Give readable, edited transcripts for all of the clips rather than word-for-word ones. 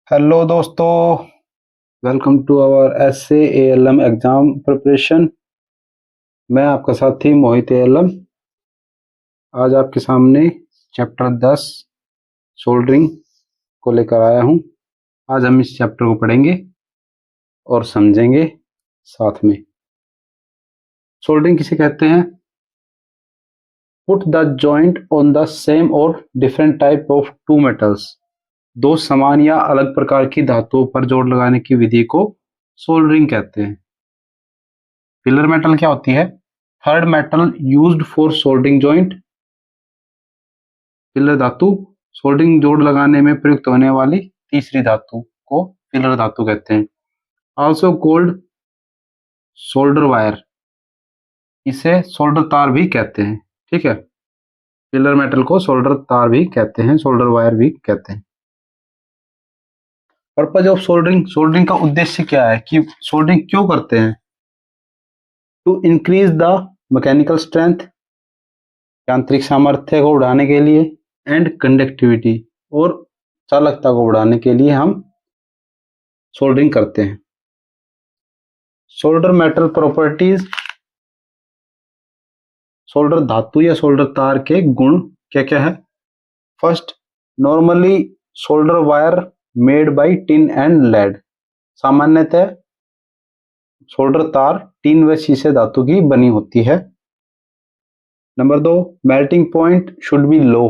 Hello दोस्तों, welcome to our SA ALM exam preparation. मैं आपका साथी मोहित एएलएम आज आपके सामने चैप्टर 10 सोल्डरिंग को लेकर आया हूं। आज हम इस चैप्टर को पढ़ेंगे और समझेंगे साथ में। सोल्डरिंग किसे कहते हैं? Put the joint on the same और different type of two metals. दो समान या अलग प्रकार की धातुओं पर जोड़ लगाने की विधि को सोल्डरिंग कहते हैं। फिलर मेटल क्या होती है? Third metal used for soldering joint. Filler धातु सोल्डरिंग जोड़ लगाने में प्रयुक्त होने वाली तीसरी धातु को फिलर धातु कहते हैं। आल्सो कॉल्ड सोल्डर वायर, इसे सोल्डर तार भी कहते हैं। ठीक है, फिलर मेटल को सोल्डर तार भी कहते हैं, सोल्डर वायर भी कहते हैं। पर्पज ऑफ सोल्डरिंग, सोल्डरिंग का उद्देश्य क्या है कि सोल्डरिंग क्यों करते हैं? To increase the mechanical strength, यांत्रिक सामर्थ्य को बढ़ाने के लिए, एंड कंडक्टिविटी, और चालकता को बढ़ाने के लिए हम सोल्डरिंग करते हैं। सोल्डर मेटल प्रॉपर्टीज, सोल्डर धातु या सोल्डर तार के गुण क्या क्या है? First, normally solder wire made by tin and lead. सामान्यतः सोल्डर तार टिन व शीशे धातु की बनी होती है। Number 2, melting point should be low,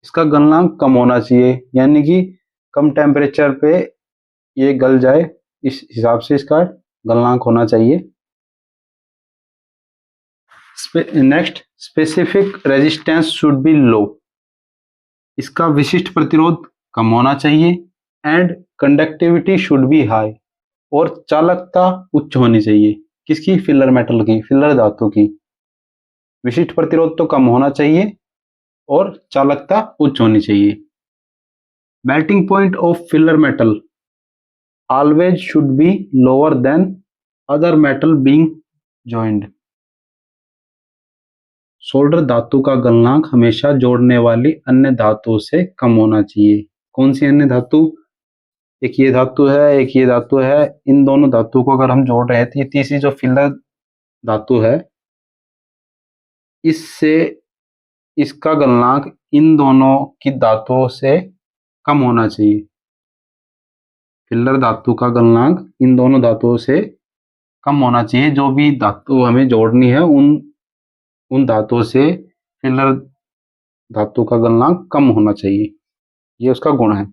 इसका गलनांक कम होना चाहिए, यानी कि कम टेम्परेचर पे ये गल जाए, इस हिसाब से इसका गलनांक होना चाहिए। Next, specific resistance should be low, इसका विशिष्ट प्रतिरोध कम होना चाहिए। And conductivity should be high, और चालकता उच्च होनी चाहिए। किसकी? फिलर मेटल की, फिलर धातु की। विशिष्ट प्रतिरोध तो कम होना चाहिए और चालकता उच्च होनी चाहिए। Melting point of filler metal always should be lower than other metal being joined। Solder धातु का गलनांक हमेशा जोड़ने वाली अन्य धातुओं से कम होना चाहिए। कौन सी अन्य धातु? एक ये धातु है, एक ये धातु है। इन दोनों धातुओं को अगर हम जोड़ रहे हैं तो ये तीसरी जो फिलर धातु है, इससे इसका गलनांक इन दोनों की धातुओं से कम होना चाहिए। फिलर धातु का गलनांक इन दोनों धातुओं से कम होना चाहिए। जो भी धातु हमें जोड़नी है उन धातुओं से फिलर धातु का गलनांक कम होना चाहिए, ये उसका गुण है।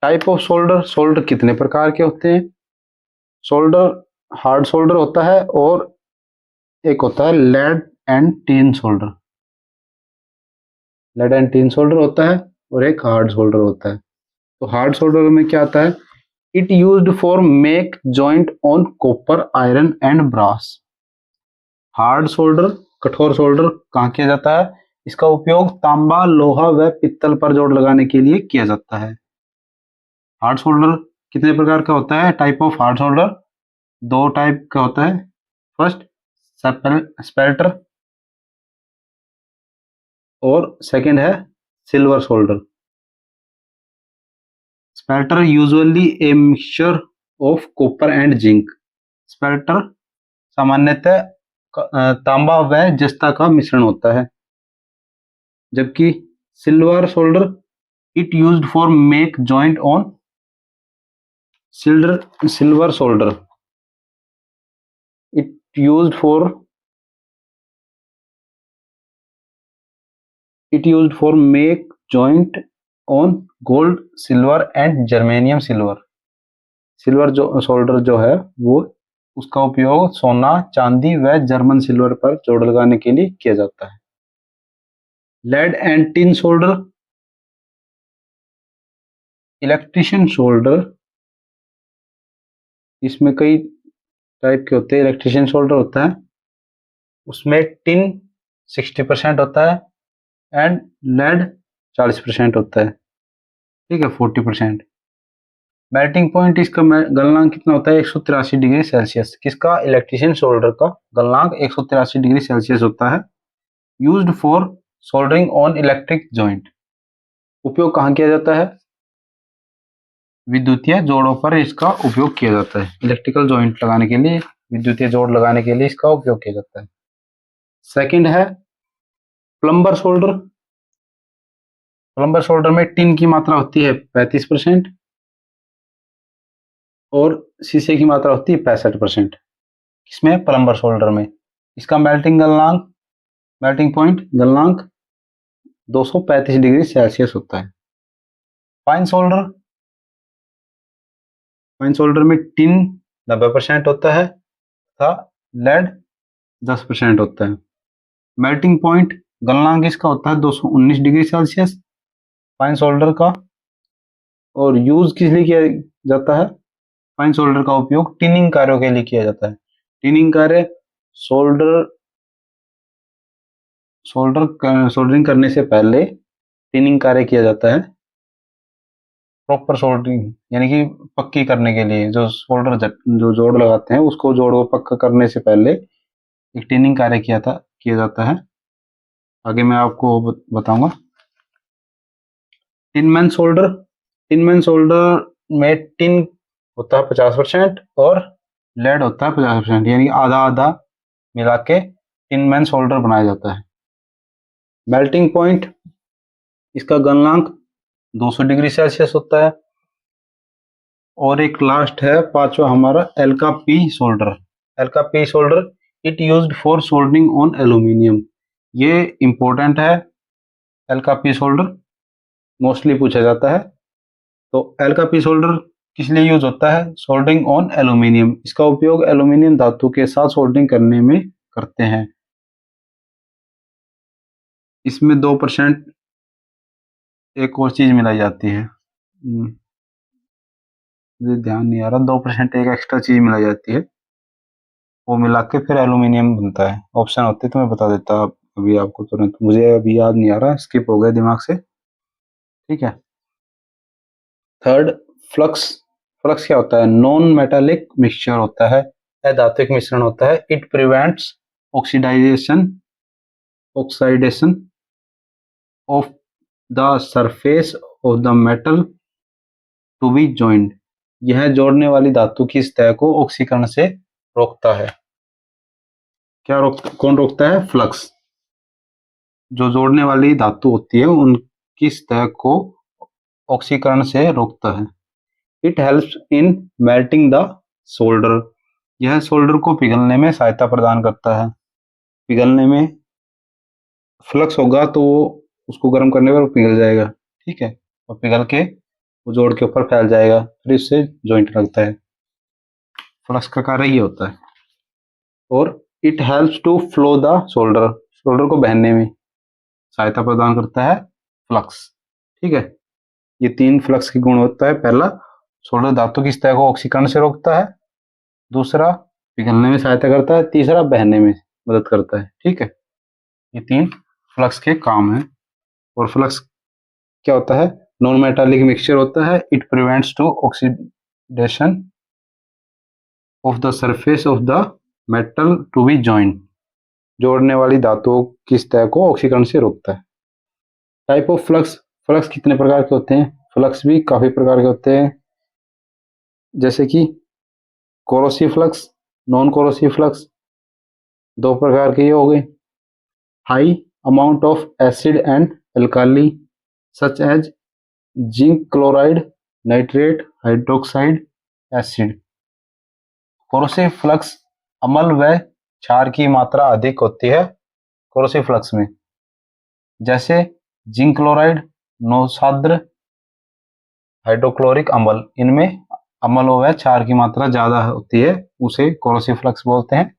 टाइप ऑफ सोल्डर, सोल्डर कितने प्रकार के होते हैं? सोल्डर हार्ड सोल्डर होता है और एक होता है lead and tin solder. Lead and tin solder होता है और एक हार्ड सोल्डर होता है। तो हार्ड सोल्डर में क्या आता है? It used for make joint on copper, iron and brass. Hard solder, कठोर सोल्डर कहाँ किया जाता है? इसका उपयोग तांबा, लोहा व पित्तल पर जोड़ लगाने के लिए किया जाता है। हार्ड सोल्डर कितने प्रकार का होता है? टाइप ऑफ हार्ड सोल्डर दो टाइप का होता है। फर्स्ट, स्पेल्टर, और सेकंड है silver solder. Spelter usually a mixture of copper and zinc. Spelter सामान्यतः तांबा व जस्ता का मिश्रण होता है। जबकि silver solder it used for make joint on silver solder it used for make joint on gold, silver and germanium silver. Silver जो सोल्डर जो है वो उसका उपयोग सोना, चांदी व जर्मन सिल्वर पर जोड़ लगाने के लिए किया जाता है। Lead and tin solder, electrician solder, इसमें कई टाइप के होते हैं। इलेक्ट्रिशियन सोल्डर होता है, उसमें टिन 60% होता है एंड लेड 40% होता है। ठीक है, 40%। मेल्टिंग पॉइंट, इसका गलनांक कितना होता है? 183 डिग्री सेल्सियस। किसका? इलेक्ट्रिशियन सोल्डर का गलनांक 183 डिग्री सेल्सियस होता है। Used for soldering on electric joint. उपयोग कहाँ किया जाता है? विद्युतीय जोड़ों पर इसका उपयोग किया जाता है। इलेक्ट्रिकल जॉइंट लगाने के लिए, विद्युतीय जोड़ लगाने के लिए इसका उपयोग किया जाता है। सेकंड है प्लम्बर सोल्डर। प्लम्बर सोल्डर में टिन की मात्रा होती है 35% और शीशे की मात्रा होती है 65%। किसमें? प्लम्बर सोल्डर में। इसका मेल्टिंग पॉइंट गलनांक 235 डिग्री सेल्सियस होता है। फाइन सोल्डर में टिन 90% होता है तथा लेड 10% होता है। मेल्टिंग पॉइंट गलनांक इसका होता है 219 डिग्री सेल्सियस फाइन सोल्डर का। और यूज किस लिए किया जाता है? फाइन सोल्डर का उपयोग टिनिंग कार्यों के लिए किया जाता है। टिनिंग कार्य सोल्डरिंग करने से पहले टिनिंग कार्य किया जाता है। प्रॉपर सोल्डरिंग यानी कि पक्की करने के लिए जो जोड़ लगाते हैं उसको जोड़ को पक्का करने से पहले एक टिनिंग कार्य किया जाता है। आगे मैं आपको बताऊंगा। टिनमैन सोल्डर में टिन होता है 50% और लेड होता है 50%, यानी आधा आधा मिला के टिनमैन सोल्डर बनाया जाता है। मेल्टिंग पॉइंट इसका गलनांक 200 डिग्री सेल्सियस होता है। और एक लास्ट है पांचवा हमारा alca P solder. It used for soldering on aluminium. ये इंपॉर्टेंट है। एल्का पी सोल्डर मोस्टली पूछा जाता है। तो एल्का पी सोल्डर किस लिए यूज होता है? Soldering on aluminium. इसका उपयोग एल्यूमिनियम धातु के साथ सोल्डरिंग करने में करते हैं। इसमें 2% एक और चीज मिलाई जाती है, मुझे ध्यान नहीं आ रहा। 2% एक एक्स्ट्रा चीज मिलाई जाती है, वो मिला के फिर एल्यूमिनियम बनता है। ऑप्शन होते तो मैं बता देता अभी आपको तुरंत, मुझे अभी याद नहीं आ रहा, स्किप हो गया दिमाग से। ठीक है। थर्ड, फ्लक्स क्या होता है? नॉन मेटालिक मिक्सचर होता है, अधात्विक मिश्रण होता है। It prevents oxidization of the surface of the metal to be joined. यह जोड़ने वाली धातु की सतह को ऑक्सीकरण से रोकता है। कौन रोकता है? फ्लक्स। जो जोड़ने वाली धातु होती है उनकी सतह को ऑक्सीकरण से रोकता है। It helps in melting the solder. यह सोल्डर को पिघलने में सहायता प्रदान करता है। पिघलने में फ्लक्स होगा तो उसको गर्म करने पर पिघल जाएगा। ठीक है। और पिघल के वो जोड़ के ऊपर फैल जाएगा, फिर इससे जॉइंट लगता है। फ्लक्स का कार्य ये होता है। और it helps to flow the solder को बहने में सहायता प्रदान करता है फ्लक्स। ठीक है। ये 3 फ्लक्स की गुण होता है। पहला, सोल्डर धातु की सतह को ऑक्सीकरण से रोकता है। दूसरा, पिघलने में सहायता करता है। तीसरा, बहने में मदद करता है। ठीक है। ये 3 फ्लक्स के काम है। और फ्लक्स क्या होता है? नॉन मेटालिक मिक्सचर होता है। It prevents to oxidation of the surface of the metal to be joint. जोड़ने वाली धातुओं की सतह को ऑक्सीकरण से रोकता है। टाइप ऑफ फ्लक्स कितने प्रकार के होते हैं? फ्लक्स भी काफी प्रकार के होते हैं, जैसे कि corrosive flux, non corrosive flux. 2 प्रकार के ये हो गए। High amount of acid and alkali such as zinc chloride, nitrate, hydroxide acid. Corrosive flux अम्ल व क्षार की मात्रा अधिक होती है कोरोसिव फ्लक्स में, जैसे जिंक क्लोराइड, नौसाद्र, हाइड्रोक्लोरिक अम्ल। इनमें अम्ल व क्षार की मात्रा ज्यादा होती है, उसे कोरोसिव फ्लक्स बोलते हैं।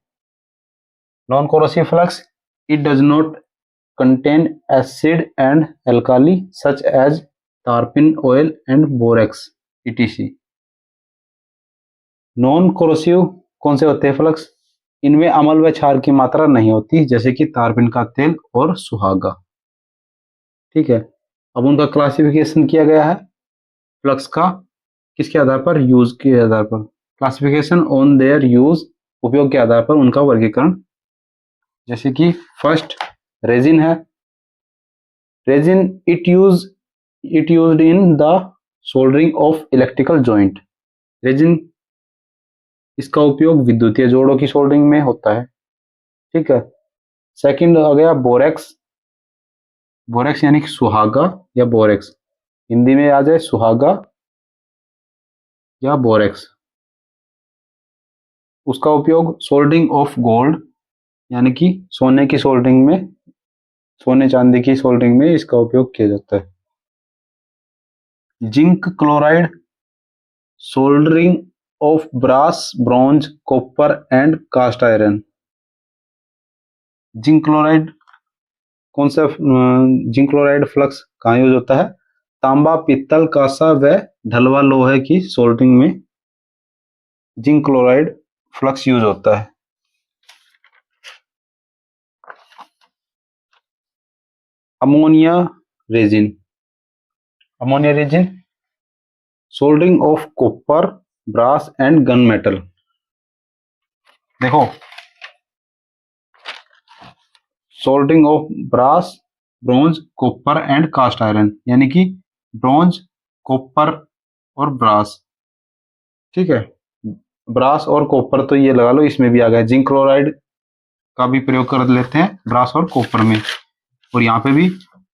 Non corrosive flux, it does not contain acid and alkali such as tarpon oil and borax etc. Non corrosive कौन से होते हैं फ्लक्स? इनमें अम्ल व क्षार की मात्रा नहीं होती, जैसे कि तारपीन का तेल और सुहागा। ठीक है। अब उनका क्लासिफिकेशन किया गया है फ्लक्स का, किसके आधार पर? यूज के आधार पर। क्लासिफिकेशन ऑन देयर यूज, उपयोग के आधार पर उनका वर्गीकरण। जैसे कि फर्स्ट, रेजिन है। Resin it used in the soldering of electrical joint. Resin, इसका उपयोग विद्युतीय जोड़ों की सोल्डरिंग में होता है। ठीक है। सेकंड आ गया बोरेक्स। बोरेक्स यानी कि सुहागा या बोरेक्स, हिंदी में आ जाए सुहागा या बोरेक्स। उसका उपयोग सोल्डरिंग ऑफ गोल्ड यानी कि सोने की सोल्डरिंग में, सोने चांदी की सोल्डरिंग में इसका उपयोग किया जाता है। Zinc chloride, soldering of brass, bronze, copper and cast iron. Zinc chloride कौन सा, जिंक क्लोराइड फ्लक्स कहाँ यूज होता है? तांबा, पित्तल, कांसा व ढलवा लोहे की सोल्डरिंग में जिंक क्लोराइड फ्लक्स यूज होता है। Ammonia resin. Ammonia resin, soldering of copper, brass and gun metal. देखो, soldering of brass, bronze, copper and cast iron, यानी कि ब्रॉन्ज, कॉपर और ब्रास। ठीक है, ब्रास और कॉपर तो ये लगा लो, इसमें भी आ गया। जिंक क्लोराइड का भी प्रयोग कर लेते हैं ब्रास और कॉपर में, और यहाँ पे भी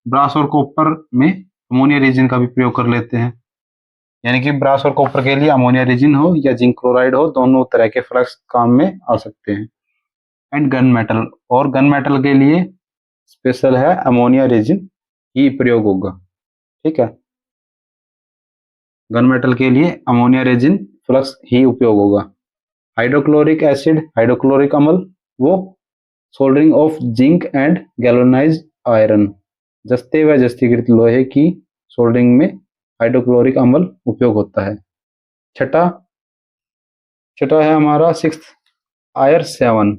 ब्रास और कॉपर में अमोनिया रेजिन का भी प्रयोग कर लेते हैं। यानी कि ब्रास और कॉपर के लिए अमोनिया रेजिन हो या जिंक क्लोराइड हो, दोनों तरह के फ्लक्स काम में आ सकते हैं। एंड गन मेटल, और गन मेटल के लिए स्पेशल है अमोनिया रेजिन ही प्रयोग होगा। ठीक है, गन मेटल के लिए अमोनिया रेजिन फ्लक्स ही उपयोग होगा। हाइड्रोक्लोरिक एसिड, हाइड्रोक्लोरिक अम्ल, वो soldering of zinc and galvanized iron, जस्ते व जस्तीकृत लोहे की सोल्डरिंग में हाइड्रोक्लोरिक अम्ल उपयोग होता है। छठा छठा है हमारा सिक्स्थ, आयर 7।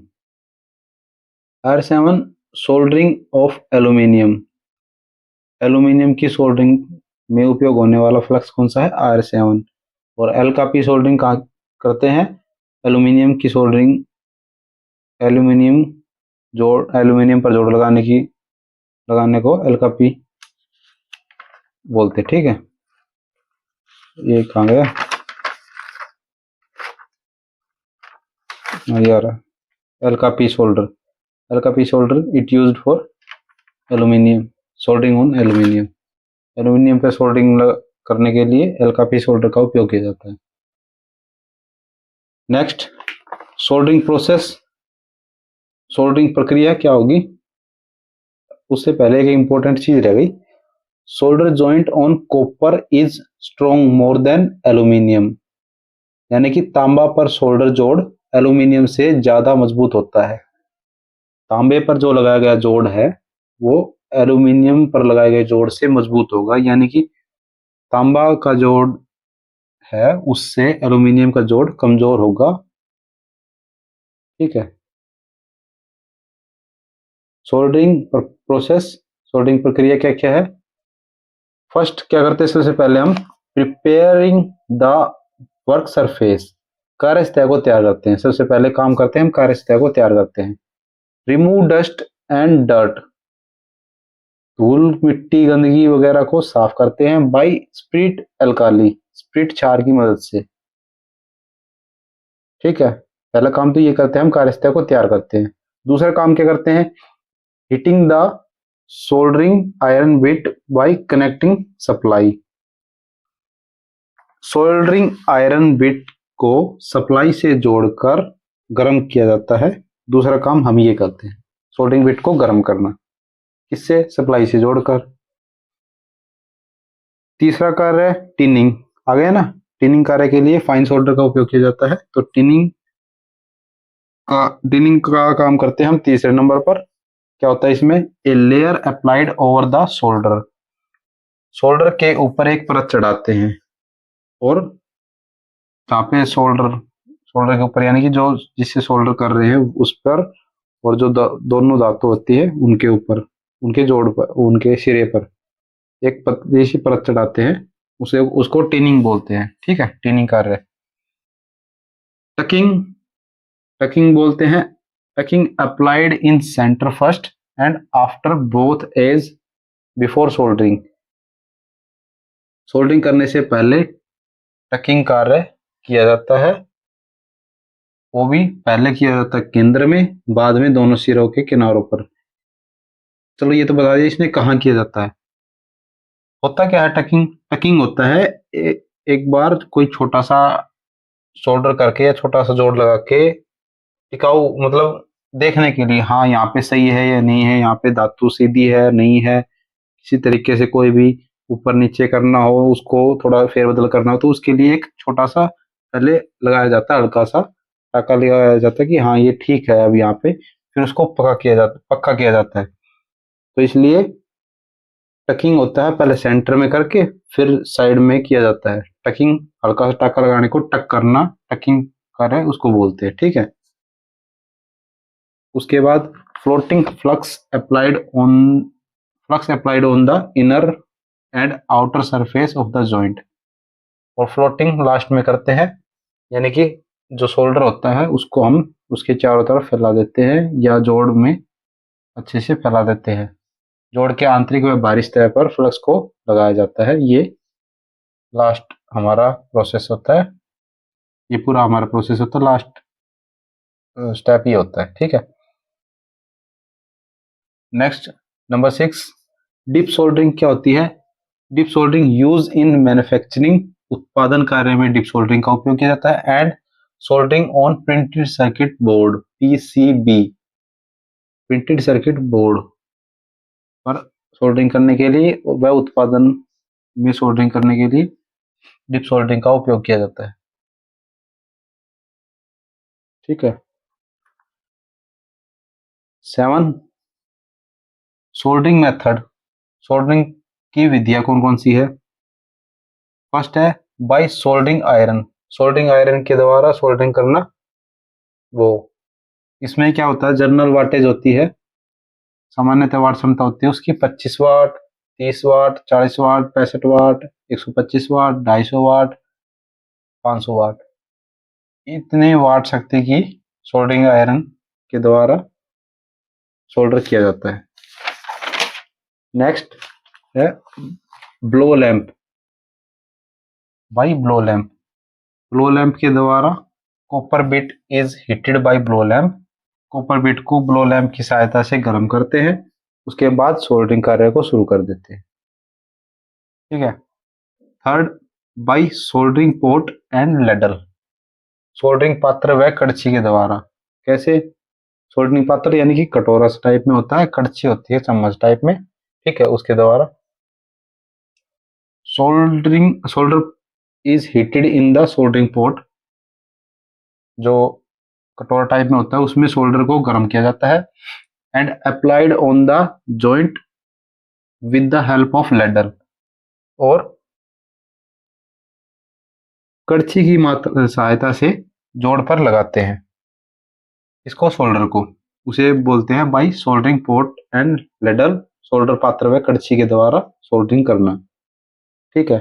आयर 7 सोल्डरिंग ऑफ एल्यूमिनियम। एल्यूमिनियम की सोल्डरिंग में उपयोग होने वाला फ्लक्स कौन सा है? आयर 7। और एल का पी सोल्डरिंग कहाँ करते हैं? एल्यूमिनियम की सोल्डरिंग, एल्यूमिनियम जोड़, एल्यूमिनियम पर जोड़ लगाने को एल का पी बोलते। ठीक है, ये कहाँ गया यार? एल का पी सोल्डर, एल का P solder it used for aluminium, soldering on aluminium. Aluminium पे सोल्डरिंग करने के लिए एल का पी सोल्डर का उपयोग किया जाता है। Next, soldering process. सोल्डरिंग प्रक्रिया क्या होगी? उससे पहले एक इंपॉर्टेंट चीज रह गई, solder joint on copper is strong more than aluminium, यानी कि तांबा पर सोल्डर जोड़ एल्यूमिनियम से ज्यादा मजबूत होता है। तांबे पर जो लगाया गया जोड़ है वो एल्यूमिनियम पर लगाए गए जोड़ से मजबूत होगा, यानी कि तांबा का जोड़ है उससे एल्यूमिनियम का जोड़ कमजोर होगा। ठीक है, सोल्डरिंग प्रोसेस, सोल्डरिंग प्रक्रिया क्या क्या है? फर्स्ट क्या करते हैं, सबसे पहले हम प्रिपेयरिंग द वर्क सरफेस, कार्य सतह को तैयार करते हैं। सबसे पहले काम करते हैं हम कार्य सतह को तैयार करते हैं। रिमूव डस्ट एंड डर्ट, धूल, मिट्टी, गंदगी वगैरह को साफ करते हैं। बाई स्प्रिट अल्काली, स्प्रिट क्षार की मदद से। ठीक है, पहला काम तो ये करते हैं, हम कार्य सतह को तैयार करते हैं। दूसरा काम क्या करते हैं? Heating the soldering iron bit by connecting supply, soldering iron bit को सप्लाई से जोड़कर गर्म किया जाता है। दूसरा काम हम ये करते हैं, सोल्डरिंग बिट को गर्म करना, किससे? सप्लाई से जोड़कर। तीसरा कार्य है टिनिंग, आ गया ना? टिनिंग कार्य के लिए फाइन सोल्डर का उपयोग किया जाता है, तो टिनिंग का काम करते हैं हम तीसरे नंबर पर। क्या होता है इसमें? A layer applied over the solder, solder के ऊपर एक परत चढ़ाते हैं, और जहाँ पे सोल्डर के ऊपर, यानी कि जो जिससे सोल्डर कर रहे हैं उस पर, और जो दोनों धातु होती है उनके ऊपर, उनके जोड़ पर, उनके सिरे पर एक पतली सी परत चढ़ाते हैं, उसको टिनिंग बोलते हैं। ठीक है, टिनिंग कार्य। टकिंग, टकिंग बोलते हैं, tacking applied in centre first and after both edge before soldering, soldering करने से पहले टकिंग कार्य किया जाता है, वो भी पहले किया जाता है केंद्र में, बाद में दोनों सिरों के किनारों पर। चलो ये तो बता दिया इसने कहाँ किया जाता है। होता क्या है टकिंग? टकिंग होता है एक बार कोई छोटा सा शोल्डर करके या छोटा सा जोड़ लगा के टिकाऊ, मतलब देखने के लिए, हाँ यहाँ पे सही है या नहीं है, यहाँ पे धातु सीधी है नहीं है, किसी तरीके से कोई भी ऊपर नीचे करना हो, उसको थोड़ा फेरबदल करना हो, तो उसके लिए एक छोटा सा पहले लगाया जाता है, हल्का सा टाका लगाया जाता है कि हाँ ये ठीक है अब यहाँ पे, फिर उसको पक्का किया जाता है। तो इसलिए टकिंग होता है पहले सेंटर में करके फिर साइड में किया जाता है। टकिंग, हल्का सा टाका लगाने को टक करना, टकिंग करे उसको बोलते हैं, ठीक है। उसके बाद floating flux applied on the inner and outer surface of the joint. और फ्लोटिंग लास्ट में करते हैं, यानी कि जो शोल्डर होता है उसको हम उसके चारों तरफ फैला देते हैं या जोड़ में अच्छे से फैला देते हैं। जोड़ के आंतरिक व बाहरी सतह पर फ्लक्स को लगाया जाता है। ये लास्ट हमारा प्रोसेस होता है, ये पूरा हमारा प्रोसेस होता है, लास्ट स्टेप ये होता है, ठीक है। नेक्स्ट नंबर 6, डीप सोल्डरिंग क्या होती है? Deep soldering use in manufacturing, उत्पादन कार्य में डीप सोल्डरिंग का उपयोग किया जाता है। And soldering on printed circuit board, PCB, printed circuit board पर सोल्डरिंग करने के लिए व उत्पादन में सोल्डरिंग करने के लिए डीप सोल्डरिंग का उपयोग किया जाता है, ठीक है। 7, सोल्डरिंग मेथड, सोल्डरिंग की विधियां कौन कौन सी है? फर्स्ट है by soldering iron, soldering iron के द्वारा सोल्डरिंग करना। वो इसमें क्या होता है, जर्नल वाटेज होती है, सामान्यतः वाट क्षमता होती है उसकी 25 वाट, 30 वाट, 40 वाट, 65 वाट, 125 वाट, 250 वाट, 500 वाट, इतने वाट शक्ति की सोल्डरिंग आयरन के द्वारा सोल्डर किया जाता है। नेक्स्ट है blow lamp, by blow lamp, blow lamp के द्वारा copper bit is heated by blow lamp, copper bit को ब्लो लैंप की सहायता से गर्म करते हैं, उसके बाद सोल्डरिंग कार्य को शुरू कर देते हैं, ठीक है। Third, by soldering port and ladle, soldering पात्र व कड़छी के द्वारा। कैसे? सोल्डरिंग पात्र यानी कि कटोरा टाइप में होता है, कड़छी होती है चम्मच टाइप में, ठीक है, उसके द्वारा solder is heated in the soldering port, जो कटोरा टाइप में होता है उसमें सोल्डर को गर्म किया जाता है। And applied on the joint with the help of ladle, और कड़छी की सहायता से जोड़ पर लगाते हैं इसको, सोल्डर को, उसे बोलते हैं by soldering port and ladle, solder पात्र व कड़छी के द्वारा सोल्डरिंग करना, ठीक है।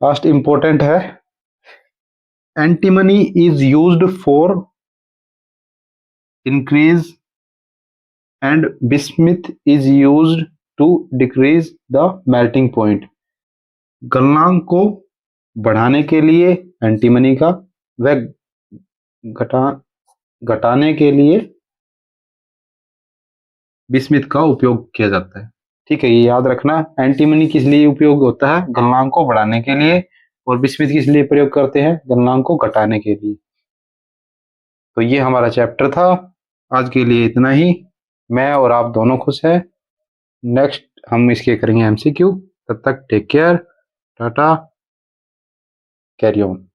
लास्ट इंपॉर्टेंट है, antimony is used for increase and bismuth is used to decrease the melting point, गलनांक को बढ़ाने के लिए एंटीमनी का, व घटाने के लिए बिस्मिथ का उपयोग किया जाता है, ठीक है। ये याद रखना, एंटीमनी किस लिए उपयोग होता है? गलनांक को बढ़ाने के लिए, और बिस्मिथ किस लिए प्रयोग करते हैं? गलनांक को घटाने के लिए। तो ये हमारा चैप्टर था, आज के लिए इतना ही। मैं और आप दोनों खुश हैं। नेक्स्ट हम इसके करेंगे एमसीक्यू, तब तक take care, tata, carry on.